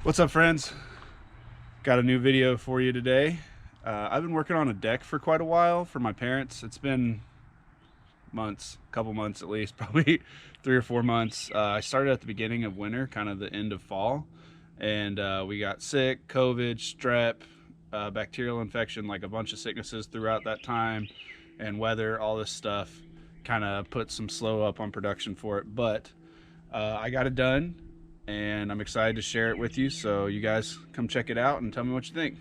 What's up, friends? Got a new video for you today. I've been working on a deck for quite a while for my parents. It's been months, a couple months at least, probably 3 or 4 months. I started at the beginning of winter, kind of the end of fall, and we got sick, COVID, strep, bacterial infection, like a bunch of sicknesses throughout that time, and weather, all this stuff kind of put some slow up on production for it. But I got it done, and I'm excited to share it with you. So you guys come check it out and tell me what you think.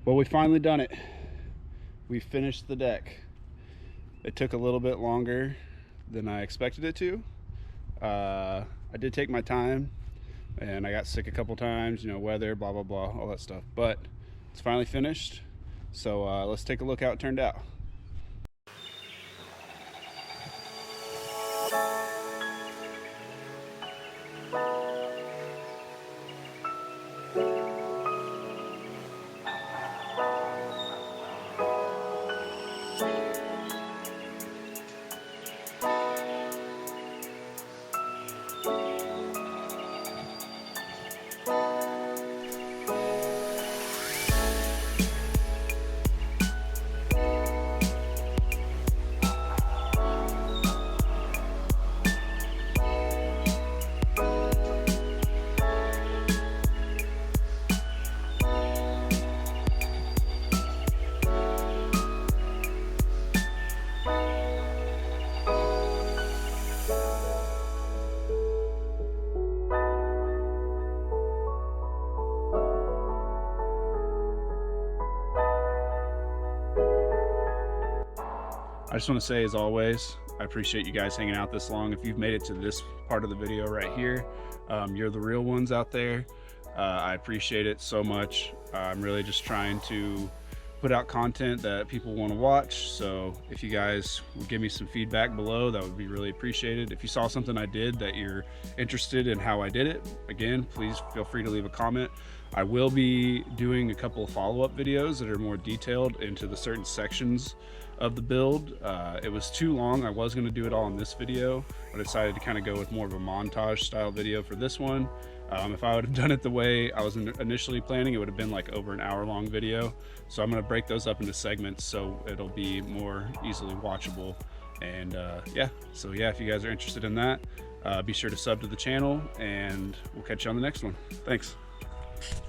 Well, we finally done it. We finished the deck. It took a little bit longer than I expected it to. I did take my time, and I got sick a couple times, you know, weather, blah blah blah, all that stuff, but it's finally finished. So let's take a look how it turned out. I just want to say, as always, I appreciate you guys hanging out this long. If you've made it to this part of the video right here, you're the real ones out there. I appreciate it so much. I'm really just trying to put out content that people want to watch. So if you guys would give me some feedback below, that would be really appreciated. If you saw something I did that you're interested in how I did it, again, please feel free to leave a comment. I will be doing a couple of follow-up videos that are more detailed into the certain sections of the build. It was too long. I was going to do it all in this video, but I decided to kind of go with more of a montage style video for this one. If I would have done it the way I was initially planning, it would have been like over an hour-long video. So I'm going to break those up into segments so it'll be more easily watchable. And yeah, so yeah, if you guys are interested in that, be sure to sub to the channel, and we'll catch you on the next one. Thanks.